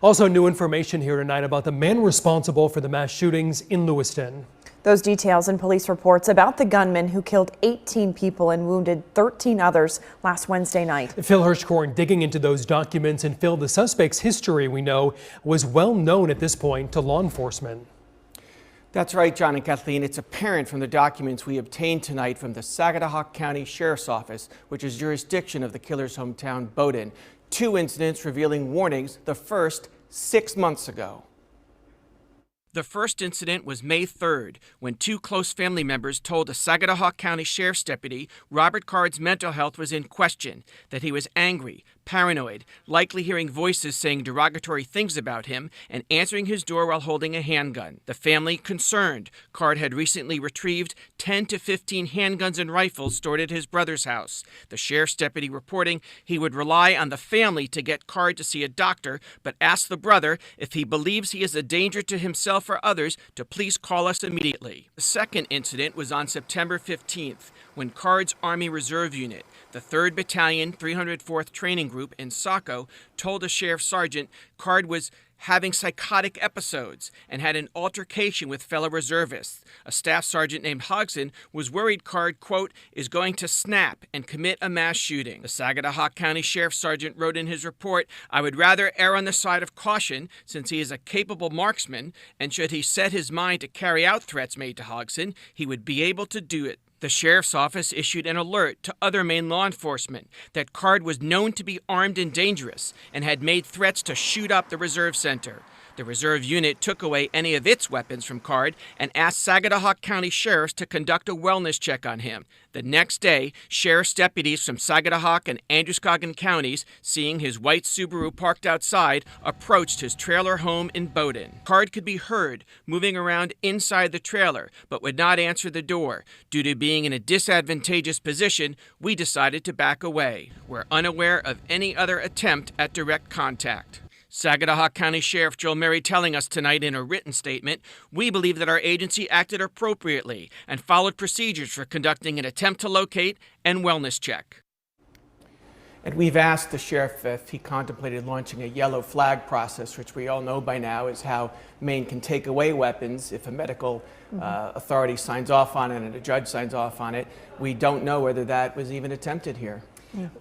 Also, new information here tonight about the man responsible for the mass shootings in Lewiston. Those details and police reports about the gunman who killed 18 people and wounded 13 others last Wednesday night. Phil Hirschkorn digging into those documents, and Phil, the suspect's history, we know, was well known at this point to law enforcement. That's right, John and Kathleen. It's apparent from the documents we obtained tonight from the Sagadahoc County Sheriff's Office, which is jurisdiction of the killer's hometown, Bowdoin. 2 incidents revealing warnings, the first 6 months ago. The first incident was May 3rd, when 2 close family members told a Sagadahoc County Sheriff's deputy Robert Card's mental health was in question, that he was angry, paranoid, likely hearing voices saying derogatory things about him, and answering his door while holding a handgun. The family concerned. Card had recently retrieved 10 to 15 handguns and rifles stored at his brother's house. The sheriff's deputy reporting he would rely on the family to get Card to see a doctor, but asked the brother if he believes he is a danger to himself or others to please call us immediately. The second incident was on September 15th, when Card's Army Reserve Unit, the 3rd Battalion, 304th Training Group in Saco, told a sheriff sergeant Card was having psychotic episodes and had an altercation with fellow reservists. A staff sergeant named Hodgson was worried Card, quote, is going to snap and commit a mass shooting. The Sagadahoc County Sheriff Sergeant wrote in his report, I would rather err on the side of caution since he is a capable marksman, and should he set his mind to carry out threats made to Hodgson, he would be able to do it. The sheriff's office issued an alert to other Maine law enforcement that Card was known to be armed and dangerous and had made threats to shoot up the reserve center. The reserve unit took away any of its weapons from Card and asked Sagadahoc County sheriffs to conduct a wellness check on him. The next day, sheriff's deputies from Sagadahoc and Androscoggin counties, seeing his white Subaru parked outside, approached his trailer home in Bowdoin. Card could be heard moving around inside the trailer, but would not answer the door. Due to being in a disadvantageous position, we decided to back away. We're unaware of any other attempt at direct contact. Sagadahoc County Sheriff Joel Murray telling us tonight in a written statement, we believe that our agency acted appropriately and followed procedures for conducting an attempt to locate and wellness check. And we've asked the sheriff if he contemplated launching a yellow flag process, which we all know by now is how Maine can take away weapons if a medical authority signs off on it and a judge signs off on it. We don't know whether that was even attempted here.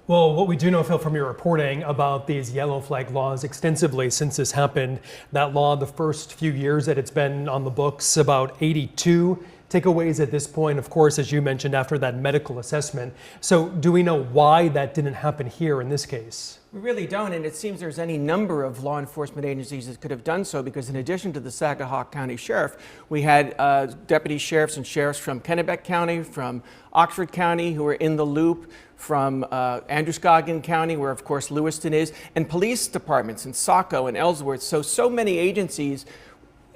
Well, what we do know, Phil, from your reporting about these yellow flag laws extensively since this happened, that law, the first few years that it's been on the books, about 82 takeaways at this point, of course, as you mentioned, after that medical assessment. So do we know why that didn't happen here in this case? We really don't, and it seems there's any number of law enforcement agencies that could have done so, because in addition to the Sagadahoc County Sheriff, we had deputy sheriffs and sheriffs from Kennebec County, from Oxford County, who were in the loop, from Androscoggin County, where of course Lewiston is, and police departments in Saco and Ellsworth. So many agencies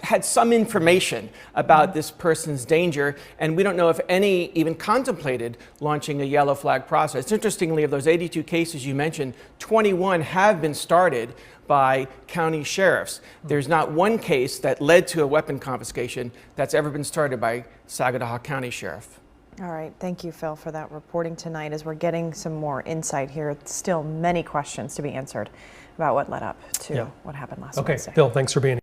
had some information about this person's danger, and we don't know if any even contemplated launching a yellow flag process. Interestingly, of those 82 cases you mentioned, 21 have been started by county sheriffs. There's not one case that led to a weapon confiscation that's ever been started by Sagadahoc County Sheriff. All right, thank you, Phil, for that reporting tonight. As we're getting some more insight here, still many questions to be answered about what led up to what happened last Wednesday. Okay, Phil, thanks for being here.